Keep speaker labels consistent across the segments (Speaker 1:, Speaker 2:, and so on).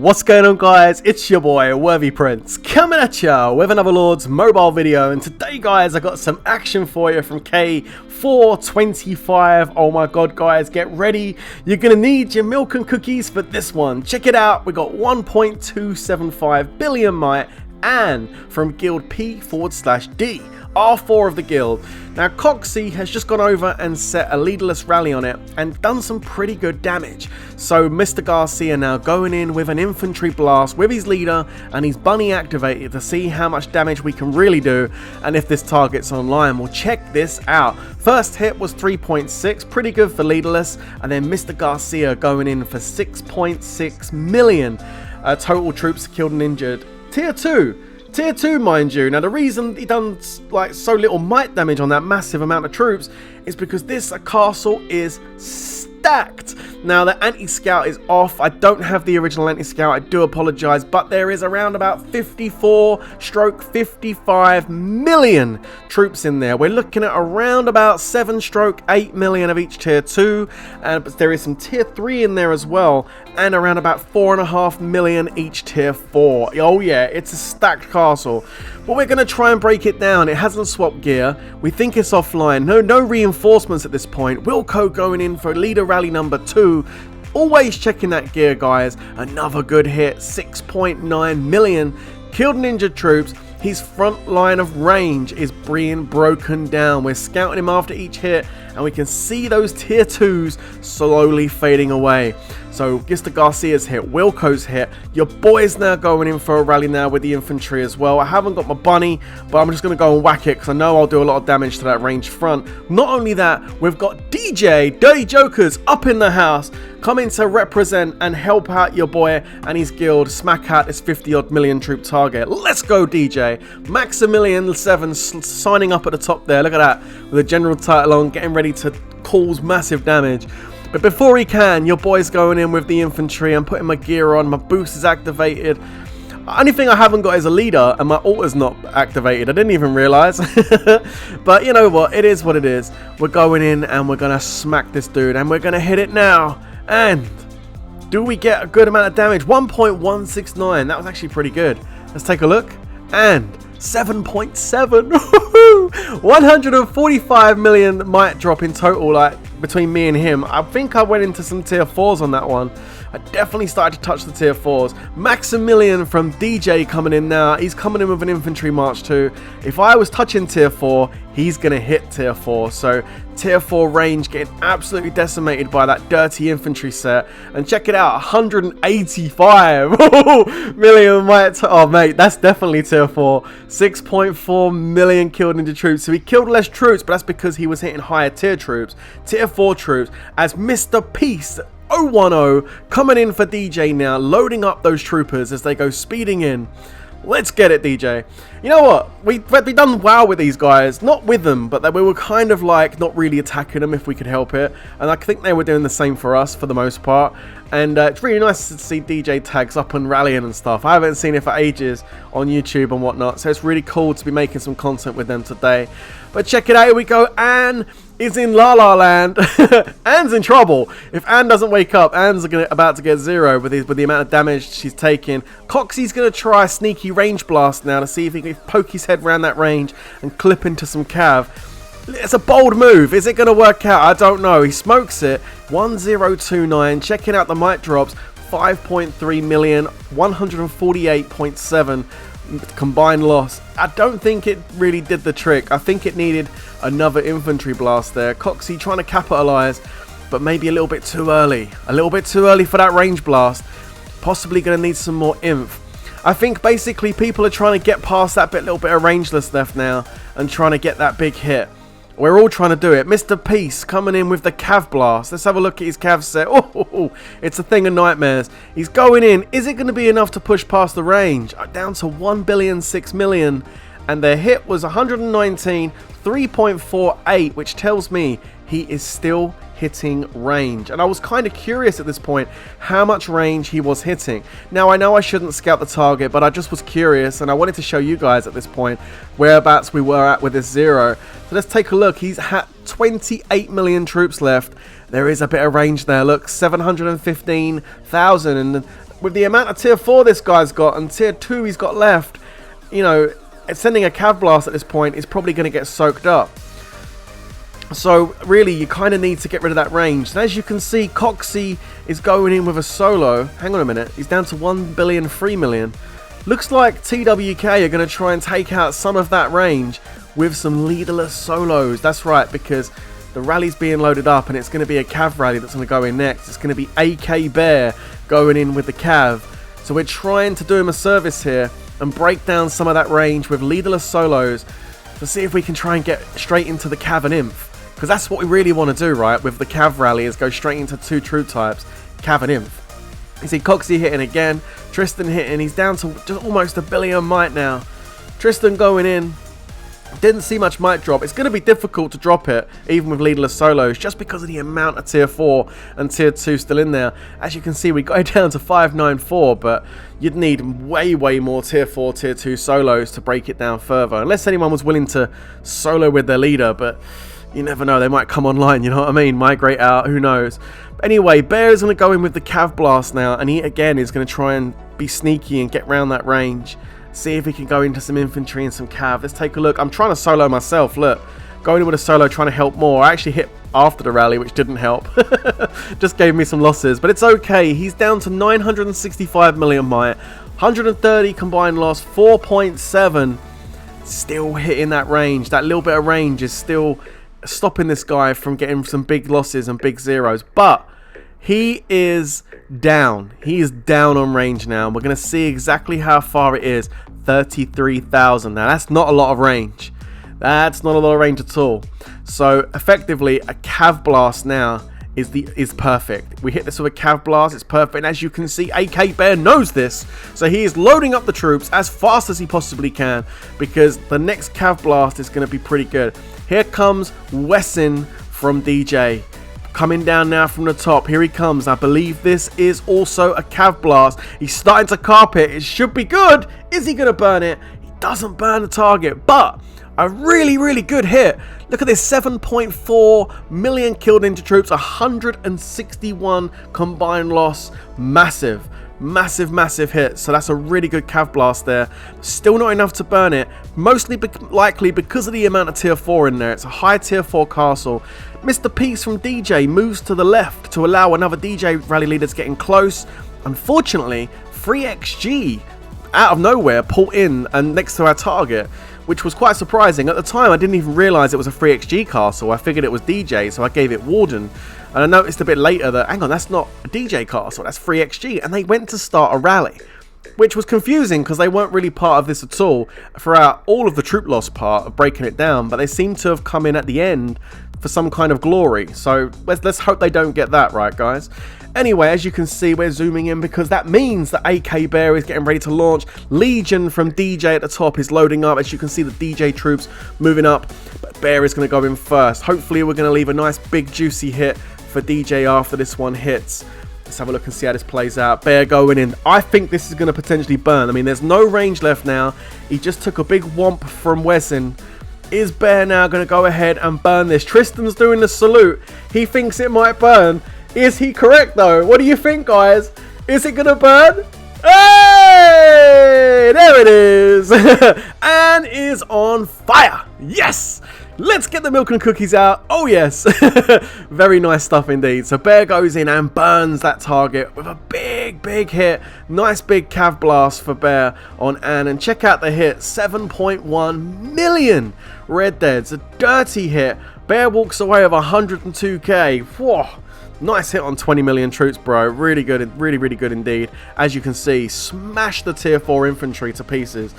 Speaker 1: What's going on, guys? It's your boy Worthy Prince coming at ya with another Lord's mobile video, and today, guys, I got some action for you from K425. Oh my god, guys, get ready. You're gonna need your milk and cookies for this one. Check it out. We got 1.275 billion might, and from guild P/D, R4 of the guild. Now Coxie has just gone over and set a leaderless rally on it and done some pretty good damage. So Mr. Garcia now going in with an infantry blast with his leader and his bunny activated to see how much damage we can really do and if this target's online. Well, check this out. First hit was 3.6, pretty good for leaderless, and then Mr. Garcia going in for 6.6 million total troops killed and injured. Tier 2, mind you. Now the reason he done like so little might damage on that massive amount of troops is because this castle is stacked. Now the anti-scout is off. I don't have the original anti-scout, I do apologize, but there is around about 54/55 million troops in there. We're looking at around about 7/8 million of each tier 2, but there is some tier 3 in there as well, and around about 4.5 million each tier 4. Oh yeah, it's a stacked castle. But we're going to try and break it down. It hasn't swapped gear. We think it's offline. No reinforcements at this point. Wilco going in for leader rally number 2. Always checking that gear, guys. Another good hit. 6.9 million killed and injured troops. His front line of range is being broken down. We're scouting him after each hit, and we can see those tier 2s slowly fading away. So Mr. Garcia's hit, Wilco's hit. Your boy's now going in for a rally now with the infantry as well. I haven't got my bunny, but I'm just going to go and whack it because I know I'll do a lot of damage to that range front. Not only that, we've got DJ, Dirty Jokers, up in the house, coming to represent and help out your boy and his guild smack out this 50-odd million troop target. Let's go, DJ. Maximilian 7 signing up at the top there. Look at that, with a general title on, getting ready to cause massive damage. But before he can, your boy's going in with the infantry. I'm putting my gear on, my boost is activated. Only thing I haven't got is a leader, and my ult is not activated. I didn't even realize. But you know what, it is what it is. We're going in and we're gonna smack this dude, and we're gonna hit it now. And do we get a good amount of damage? 1.169, that was actually pretty good. Let's take a look. And 7.7. 145 million might drop in total, like between me and him. I think I went into some tier 4s on that one. I definitely started to touch the tier 4s. Maximilian from DJ coming in now. He's coming in with an infantry march too. If I was touching tier 4, he's going to hit tier 4. So tier 4 range getting absolutely decimated by that dirty infantry set. And check it out, 185 million might. Oh mate, that's definitely tier 4. 6.4 million killed into troops. So he killed less troops, but that's because he was hitting higher tier troops. Tier 4 troops, as Mr. Peace 010 coming in for DJ now, loading up those troopers as they go speeding in. Let's get it, DJ. You know what? We've done well with these guys. Not with them, but we were kind of like not really attacking them if we could help it. And I think they were doing the same for us for the most part. And it's really nice to see DJ tags up and rallying and stuff. I haven't seen it for ages on YouTube and whatnot. So it's really cool to be making some content with them today. But check it out. Here we go. Anne is in La La Land. Anne's in trouble. If Anne doesn't wake up, Anne's about to get 0 with the amount of damage she's taking. Coxie's going to try a sneaky range blast now to see if he can poke his head around that range and clip into some cav. It's a bold move. Is it going to work out? I don't know. He smokes it. 1029. Checking out the might drops. 5.3 million. 148.7 combined loss. I don't think it really did the trick. I think it needed another infantry blast there. Coxie trying to capitalize, but maybe a little bit too early. A little bit too early for that range blast. Possibly going to need some more inf. I think basically people are trying to get past that little bit of rangeless left now and trying to get that big hit. We're all trying to do it. Mr. Peace coming in with the cav blast. Let's have a look at his cav set. Oh, it's a thing of nightmares. He's going in. Is it going to be enough to push past the range? Down to 1,006 million. And their hit was 119, 3.48, which tells me he is still hitting range. And I was kind of curious at this point how much range he was hitting. Now I know I shouldn't scout the target, but I just was curious and I wanted to show you guys at this point whereabouts we were at with this 0. So let's take a look. He's had 28 million troops left. There is a bit of range there. Look, 715,000 and with the amount of tier 4 this guy's got and tier 2 he's got left, you know, sending a cav blast at this point is probably going to get soaked up. So really, you kind of need to get rid of that range. And as you can see, Coxie is going in with a solo. Hang on a minute, he's down to 1 billion, 3 million. Looks like TWK are going to try and take out some of that range with some leaderless solos. That's right, because the rally's being loaded up and it's going to be a cav rally that's going to go in next. It's going to be AK Bear going in with the cav. So we're trying to do him a service here and break down some of that range with leaderless solos to see if we can try and get straight into the cav and inf. Because that's what we really want to do, right, with the cav rally, is go straight into 2 troop types, cav and inf. You see Coxie hitting again, Tristan hitting, he's down to just almost 1 billion might now. Tristan going in, didn't see much might drop. It's going to be difficult to drop it, even with leaderless solos, just because of the amount of tier 4 and tier 2 still in there. As you can see, we go down to 594, but you'd need way more tier 4, tier 2 solos to break it down further. Unless anyone was willing to solo with their leader, but you never know, they might come online, you know what I mean? Migrate out, who knows? But anyway, Bear is going to go in with the cav blast now, and he again is going to try and be sneaky and get around that range. See if he can go into some infantry and some cav. Let's take a look. I'm trying to solo myself, look. Going in with a solo, trying to help more. I actually hit after the rally, which didn't help. Just gave me some losses, but it's okay. He's down to 965 million might. 130 combined loss, 4.7. Still hitting that range. That little bit of range is still stopping this guy from getting some big losses and big zeros, but he is down. He is down on range now. We're going to see exactly how far it is. 33,000. Now that's not a lot of range. That's not a lot of range at all. So effectively, a cav blast now is perfect. We hit this with a cav blast. It's perfect. And as you can see, AK Bear knows this, so he is loading up the troops as fast as he possibly can, because the next cav blast is going to be pretty good. Here comes Wesson from DJ. Coming down now from the top. Here he comes. I believe this is also a cav blast. He's starting to carpet. It should be good. Is he going to burn it? He doesn't burn the target, but a really good hit. Look at this, 7.4 million killed into troops, 161 combined loss. Massive hit. So that's a really good cav blast there. Still not enough to burn it, mostly likely because of the amount of tier 4 in there. It's a high tier 4 castle. Mr. Peace from DJ moves to the left to allow another DJ rally leaders getting close. Unfortunately, 3XG out of nowhere pulled in and next to our target, which was quite surprising. At the time, I didn't even realise it was a 3XG castle. I figured it was DJ, so I gave it Warden. And I noticed a bit later that, hang on, that's not a DJ castle, that's 3XG. And they went to start a rally, which was confusing because they weren't really part of this at all throughout all of the troop loss part of breaking it down. But they seem to have come in at the end for some kind of glory. So let's hope they don't get that right, guys. Anyway, as you can see, we're zooming in because that means that AK Bear is getting ready to launch. Legion from DJ at the top is loading up. As you can see, the DJ troops moving up, but Bear is going to go in first. Hopefully, we're going to leave a nice big juicy hit for DJ after this one hits. Let's have a look and see how this plays out. Bear going in. I think this is going to potentially burn. I mean, there's no range left now. He just took a big whomp from Wesson. Is Bear now going to go ahead and burn this? Tristan's doing the salute. He thinks it might burn. Is he correct though? What do you think, guys? Is it going to burn? Hey! There it is! And is on fire! Yes! Let's get the milk and cookies out. Oh yes. Very nice stuff indeed. So Bear goes in and burns that target with a big hit. Nice big cav blast for Bear on Anne. And check out the hit. 7.1 million red deads. A dirty hit. Bear walks away with 102k. Whoa. Nice hit on 20 million troops, bro. Really good. Really good indeed. As you can see, smash the tier 4 infantry to pieces,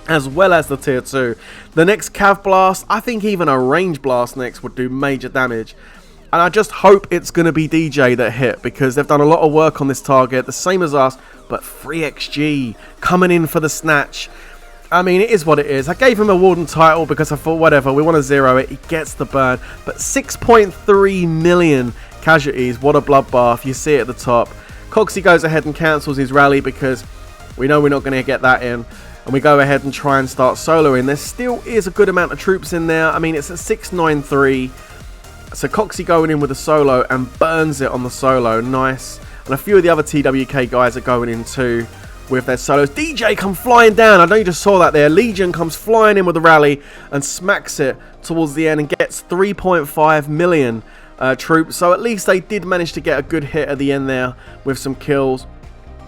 Speaker 1: as well as the tier 2. The next cav blast, I think even a range blast next would do major damage. And I just hope it's going to be DJ that hit, because they've done a lot of work on this target, the same as us, but 3XG coming in for the snatch. I mean, it is what it is. I gave him a Warden title because I thought, whatever, we want to zero it. He gets the burn. But 6.3 million casualties. What a bloodbath. You see it at the top. Coxie goes ahead and cancels his rally because we know we're not going to get that in. And we go ahead and try and start soloing. There still is a good amount of troops in there. I mean, it's at 693. So Coxie going in with a solo and burns it on the solo. Nice. and a few of the other TWK guys are going in too with their solos. DJ come flying down. I know you just saw that there. Legion comes flying in with the rally and smacks it towards the end and gets 3.5 million troops. So at least they did manage to get a good hit at the end there with some kills.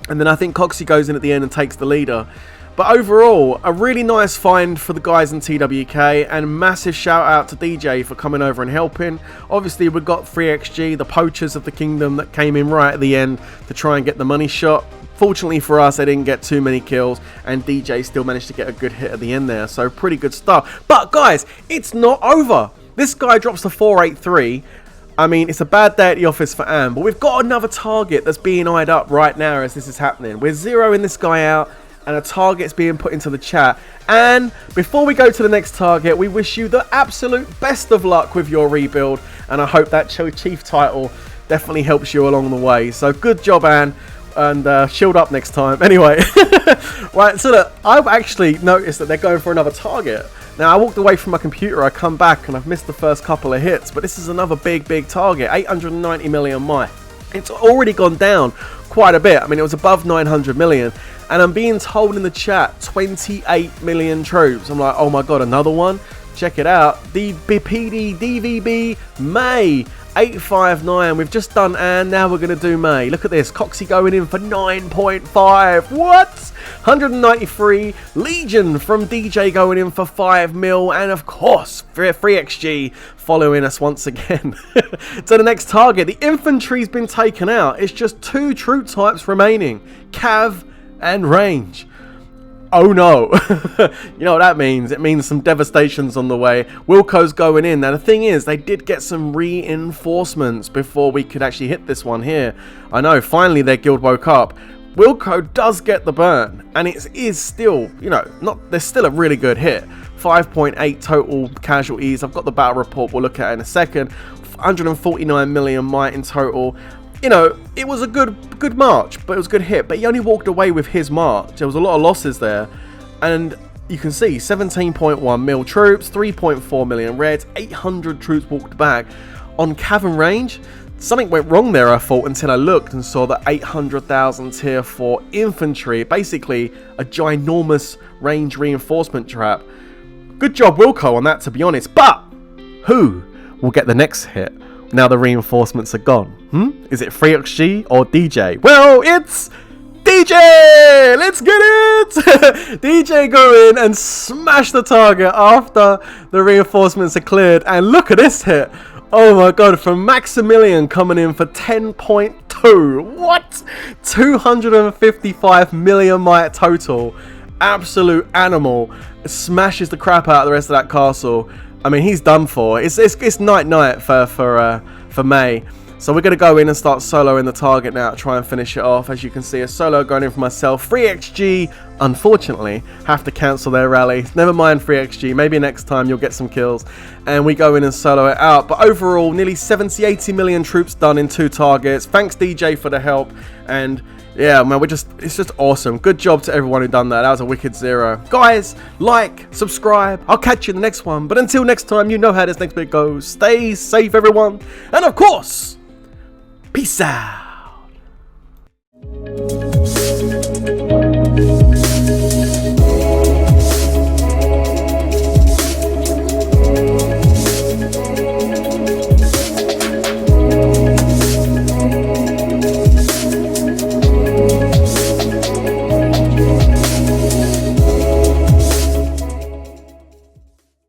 Speaker 1: And then I think Coxie goes in at the end and takes the leader. But overall, a really nice find for the guys in TWK, and massive shout out to DJ for coming over and helping. Obviously, we've got 3XG, the poachers of the kingdom, that came in right at the end to try and get the money shot. Fortunately for us, they didn't get too many kills, and DJ still managed to get a good hit at the end there. So pretty good stuff. But guys, it's not over. This guy drops to 483. I mean, it's a bad day at the office for Am, but we've got another target that's being eyed up right now as this is happening. We're zeroing this guy out, and a target's being put into the chat. And before we go to the next target, we wish you the absolute best of luck with your rebuild, and I hope that chief title definitely helps you along the way. So good job, Anne, and shield up next time. Anyway, right, so look, I've actually noticed that they're going for another target. Now, I walked away from my computer, I come back, and I've missed the first couple of hits, but this is another big target, 890 million might. It's already gone down quite a bit. I mean, it was above 900 million, and I'm being told in the chat 28 million troops. I'm like, oh my god, another one? Check it out. The BPD DVB May 859. We've just done Anne, now we're going to do May. Look at this, Coxie going in for 9.5. What? 193. Legion from DJ going in for 5 mil, and of course 3XG following us once again. So the next target, the infantry's been taken out. It's just 2 troop types remaining, Cav and range. Oh no. You know what that means? It means some devastation's on the way. Wilco's going in. Now the thing is, they did get some reinforcements before we could actually hit this one here. I know, finally their guild woke up. Wilco does get the burn, and it is still, you know, there's still a really good hit. 5.8 total casualties. I've got the battle report we'll look at in a second. 149 million might in total. You know, it was a good march, but it was a good hit. But he only walked away with his march. There was a lot of losses there. And you can see 17.1 mil troops, 3.4 million reds, 800 troops walked back. On Cav range, something went wrong there, I thought, until I looked and saw that 800,000 tier 4 infantry. Basically, a ginormous range reinforcement trap. Good job, Wilco, on that, to be honest. But who will get the next hit now the reinforcements are gone? Is it 3XG or DJ? Well, it's DJ! Let's get it! DJ go in and smash the target after the reinforcements are cleared. And look at this hit. Oh my god, from Maximilian coming in for 10.2. What? 255 million might total. Absolute animal. Smashes the crap out of the rest of that castle. I mean, he's done for. It's night for May. So we're going to go in and start soloing the target now to try and finish it off. As you can see, a solo going in for myself. 3XG, unfortunately, have to cancel their rally. Never mind 3XG. Maybe next time you'll get some kills. And we go in and solo it out. But overall, nearly 70-80 million troops done in 2 targets. Thanks, DJ, for the help. And yeah, man, it's just awesome. Good job to everyone who done that. That was a wicked zero. Guys, like, subscribe. I'll catch you in the next one. But until next time, you know how this next bit goes. Stay safe, everyone. And of course, peace out.